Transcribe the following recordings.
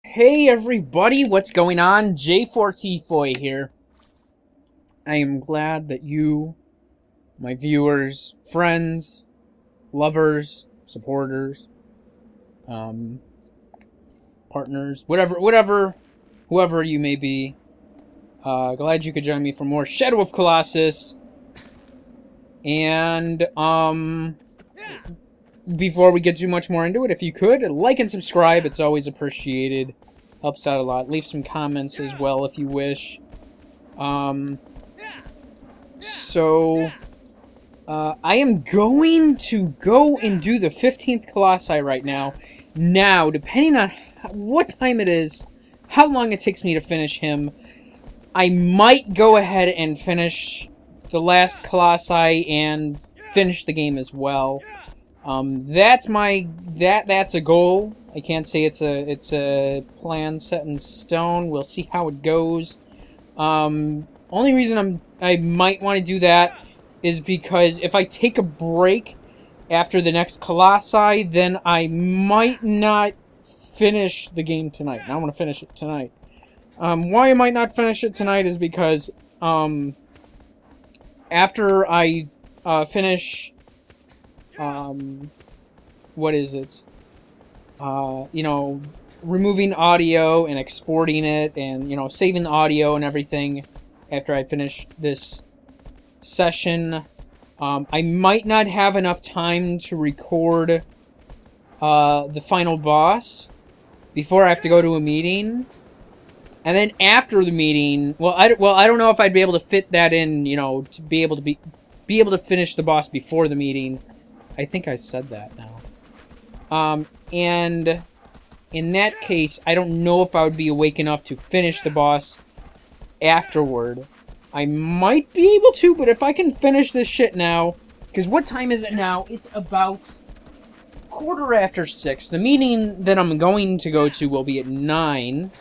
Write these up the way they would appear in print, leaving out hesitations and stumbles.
Hey everybody, what's going on? J4T4 here. I am glad that you, my viewers, friends, lovers, supporters, um, partners, whoever you may be, glad you could join me for more Shadow of Colossus. And, before we get too much more into it, if you could, like and subscribe, it's always appreciated. Helps out a lot. Leave some comments as well if you wish. So, I am going to go and do the 15th Colossi right now. Now, depending on what time it is, how long it takes me to finish him, I might go ahead and finish the last Colossi and finish the game as well. That's a goal. I can't say it's a plan set in stone. We'll see how it goes. Only reason I might want to do that is because if I take a break after the next Colossi, then I might not finish the game tonight. And I want to finish it tonight. Why I might not finish it tonight is because after I finish what is it? You know, removing audio and exporting it and, you know, saving the audio and everything after I finish this session. I might not have enough time to record the final boss before I have to go to a meeting. And then after the meeting, I don't know if I'd be able to fit that in, you know, to be able to finish the boss before the meeting. I think I said that now. And in that case, I don't know if I would be awake enough to finish the boss afterward. I might be able to, but if I can finish this shit now, because what time is it now? It's about 6:15. The meeting that I'm going to go to will be at 9.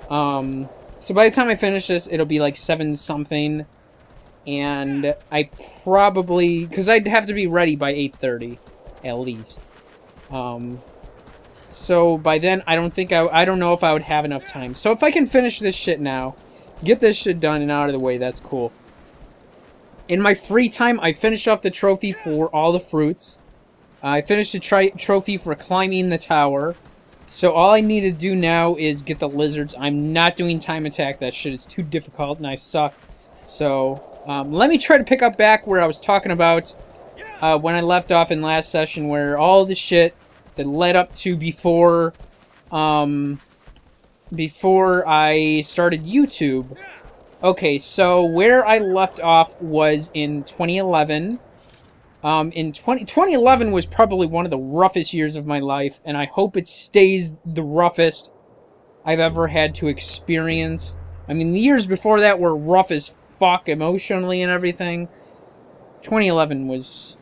So by the time I finish this, it'll be like 7 something. And I probably, because I'd have to be ready by 8:30 at least. So by then, I don't know if I would have enough time. So if I can finish this shit now, get this shit done and out of the way, that's cool. In my free time, I finished off the trophy for all the fruits. I finished the trophy for climbing the tower. So all I need to do now is get the lizards. I'm not doing time attack. That shit is too difficult and I suck. So let me try to pick up back where I was talking about when I left off in last session, where all the shit that led up to before I started YouTube. Okay, so where I left off was in 2011. 2011 was probably one of the roughest years of my life, and I hope it stays the roughest I've ever had to experience. I mean, the years before that were rough as fuck emotionally and everything. 2011 was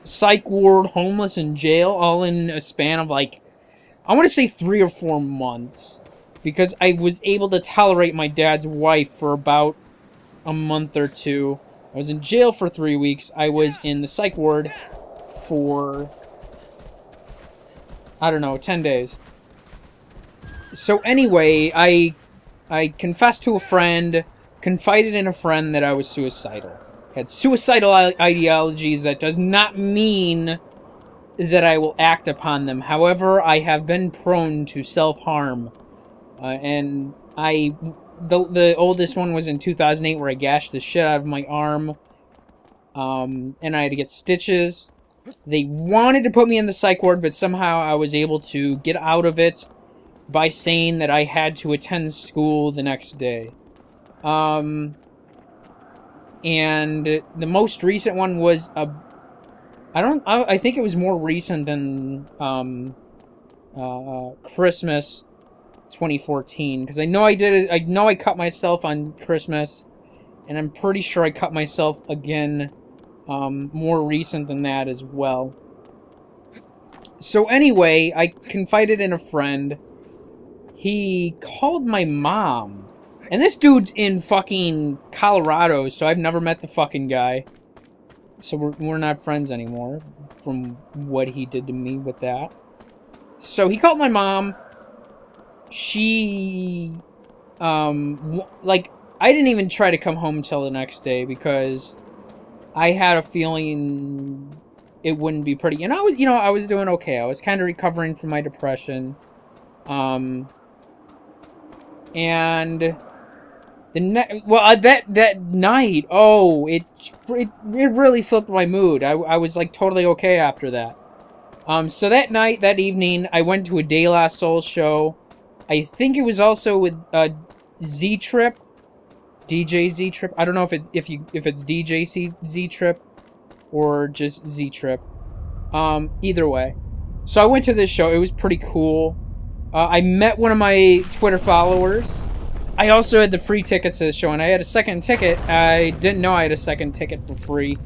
psych ward, homeless, in jail, all in a span of like, I want to say 3 or 4 months. Because I was able to tolerate my dad's wife for about a month or 2. I was in jail for 3 weeks. I was in the psych ward for, I don't know, 10 days. So anyway, I confessed to a friend, confided in a friend that I was suicidal. Had suicidal ideologies. That does not mean that I will act upon them. However, I have been prone to self-harm. And the oldest one was in 2008, where I gashed the shit out of my arm. And I had to get stitches. They wanted to put me in the psych ward, but somehow I was able to get out of it by saying that I had to attend school the next day. And the most recent one was I think it was more recent than Christmas 2014, because I know I did it. I know I cut myself on Christmas, and I'm pretty sure I cut myself again more recent than that as well. So anyway, I confided in a friend. He called my mom. And this dude's in fucking Colorado, so I've never met the fucking guy. So we're not friends anymore, from what he did to me with that. So he called my mom, she, like, I didn't even try to come home until the next day because I had a feeling it wouldn't be pretty. And I was doing okay. I was kind of recovering from my depression. And that night, oh, it really flipped my mood. I was like totally okay after that. So that evening, I went to a De La Soul show. I think it was also with Z Trip, DJ Z Trip. I don't know if it's DJ Z Trip or just Z Trip. Either way. So I went to this show. It was pretty cool. I met one of my Twitter followers. I also had the free tickets to the show, and I had a second ticket. I didn't know I had a second ticket for free.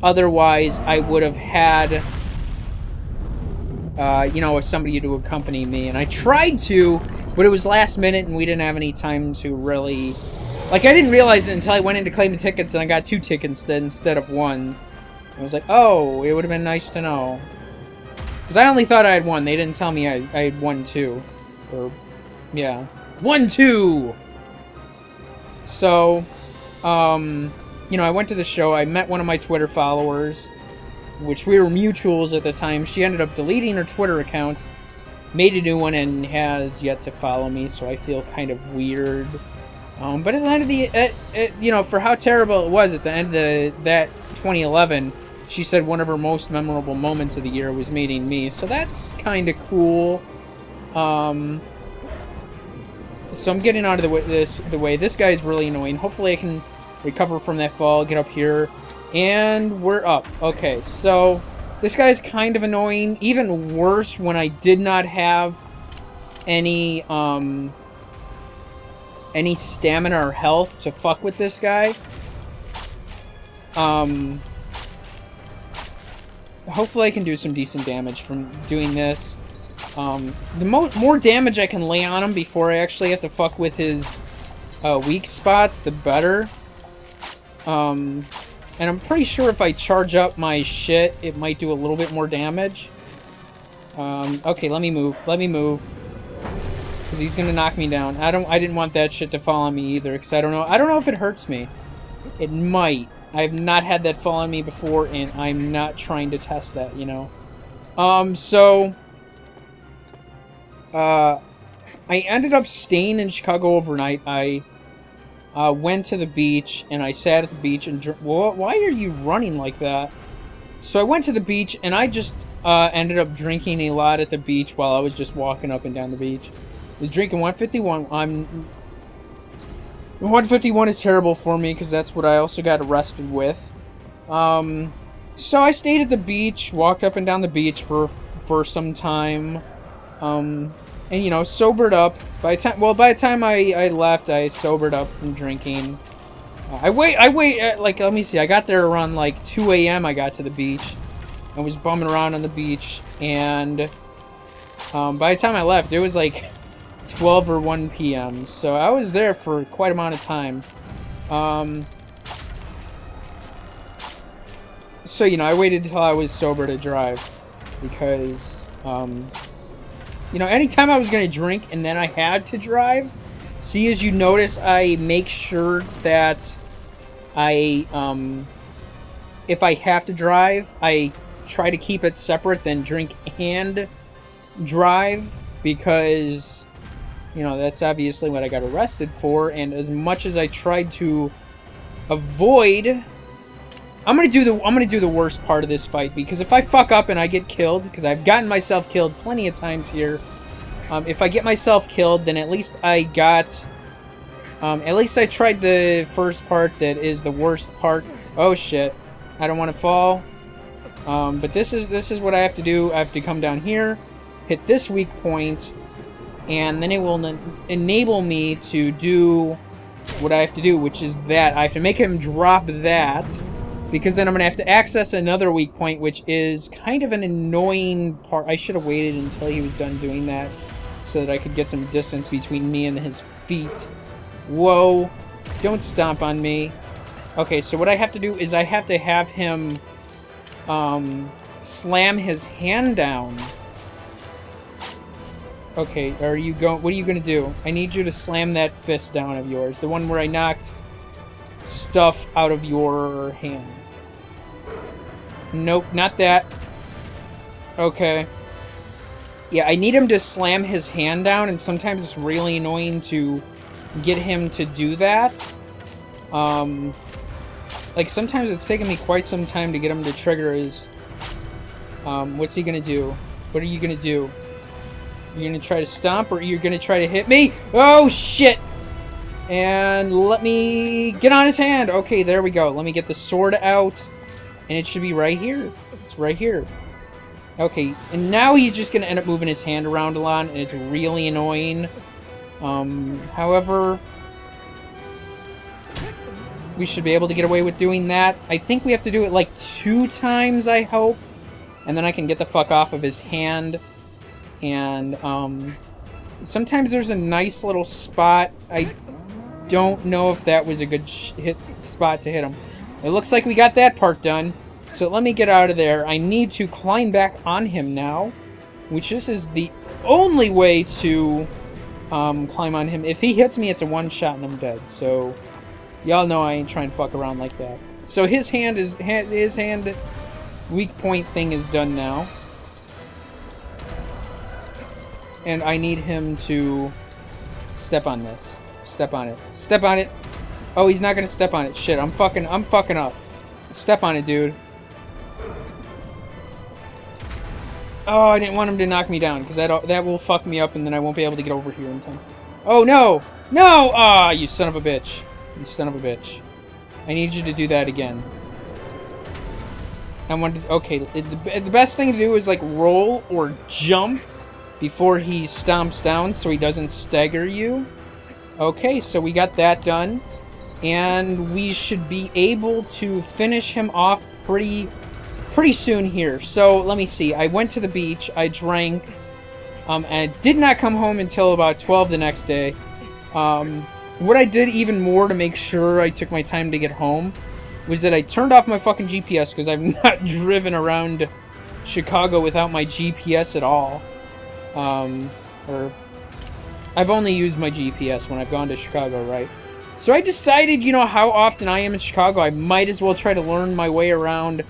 Otherwise, I would have had, somebody to accompany me. And I tried to, but it was last minute, and we didn't have any time to really... Like, I didn't realize it until I went in to claim the tickets, and I got 2 tickets instead of 1. I was like, oh, it would have been nice to know. Because I only thought I had 1. They didn't tell me I had 1, too. Or, yeah. 1, 2! So, I went to the show. I met one of my Twitter followers, which we were mutuals at the time. She ended up deleting her Twitter account, made a new one, and has yet to follow me, so I feel kind of weird. But at the end of the, for how terrible it was at the end of that 2011, she said one of her most memorable moments of the year was meeting me. So that's kind of cool. So I'm getting out of the way. This guy's really annoying. Hopefully I can recover from that fall, get up here, and we're up. Okay, so this guy's kind of annoying. Even worse when I did not have any stamina or health to fuck with this guy. Hopefully I can do some decent damage from doing this. The more damage I can lay on him before I actually have to fuck with his weak spots, the better. And I'm pretty sure if I charge up my shit, it might do a little bit more damage. Okay, let me move. Let me move. Because he's gonna knock me down. I didn't want that shit to fall on me either, because I don't know if it hurts me. It might. I've not had that fall on me before, and I'm not trying to test that, I ended up staying in Chicago overnight. I went to the beach, and I sat at the beach and why are you running like that? So I went to the beach, and I just ended up drinking a lot at the beach while I was just walking up and down the beach. I was drinking 151. 151 is terrible for me because that's what I also got arrested with. So I stayed at the beach, walked up and down the beach for some time, and sobered up. By the time I left, I sobered up from drinking. Let me see. I got there around like 2 a.m. I got to the beach. I was bumming around on the beach, and by the time I left, it was like 12 or 1 p.m. So I was there for quite amount of time. So, I waited until I was sober to drive. Because, anytime I was going to drink and then I had to drive, see, as you notice, I make sure that if I have to drive, I try to keep it separate than drink and drive. Because... that's obviously what I got arrested for, and as much as I tried to avoid... I'm gonna do the worst part of this fight, because if I fuck up and I get killed, because I've gotten myself killed plenty of times here, if I get myself killed, then at least I got... at least I tried the first part that is the worst part. Oh shit. I don't want to fall. But this is what I have to do. I have to come down here, hit this weak point, and then it will enable me to do what I have to do, which is that. I have to make him drop that, because then I'm going to have to access another weak point, which is kind of an annoying part. I should have waited until he was done doing that, so that I could get some distance between me and his feet. Whoa. Don't stomp on me. Okay, so what I have to do is I have to have him slam his hand down. Okay, are you going? What are you gonna do? I need you to slam that fist down of yours, the one where I knocked stuff out of your hand. Nope, not that. Okay. Yeah, I need him to slam his hand down, and sometimes it's really annoying to get him to do that. Like, sometimes it's taken me quite some time to get him to trigger his... what's he gonna do? What are you gonna do? You're gonna try to stomp, or you're gonna try to hit me? Oh, shit! And let me get on his hand. Okay, there we go. Let me get the sword out, and it should be right here. It's right here. Okay, and now he's just gonna end up moving his hand around a lot, and it's really annoying. However, we should be able to get away with doing that. I think we have to do it like 2 times, I hope. And then I can get the fuck off of his hand. And, sometimes there's a nice little spot. I don't know if that was a good spot to hit him. It looks like we got that part done. So let me get out of there. I need to climb back on him now, which this is the only way to climb on him. If he hits me, it's a one-shot and I'm dead. So y'all know I ain't trying to fuck around like that. So his hand weak point thing is done now. And I need him to step on this. Step on it. Step on it. Oh, he's not gonna step on it. Shit, I'm fucking up. Step on it, dude. Oh, I didn't want him to knock me down, because that will fuck me up, and then I won't be able to get over here in time. Oh, no! No! Ah, you son of a bitch. You son of a bitch. I need you to do that again. I wanted... Okay, the best thing to do is, like, roll or jump before he stomps down so he doesn't stagger you. Okay, so we got that done. And we should be able to finish him off pretty soon here. So, let me see. I went to the beach, I drank, and I did not come home until about 12 the next day. What I did even more to make sure I took my time to get home was that I turned off my fucking GPS, because I've not driven around Chicago without my GPS at all. Or I've only used my GPS when I've gone to Chicago, right? So I decided, you know, how often I am in Chicago, I might as well try to learn my way around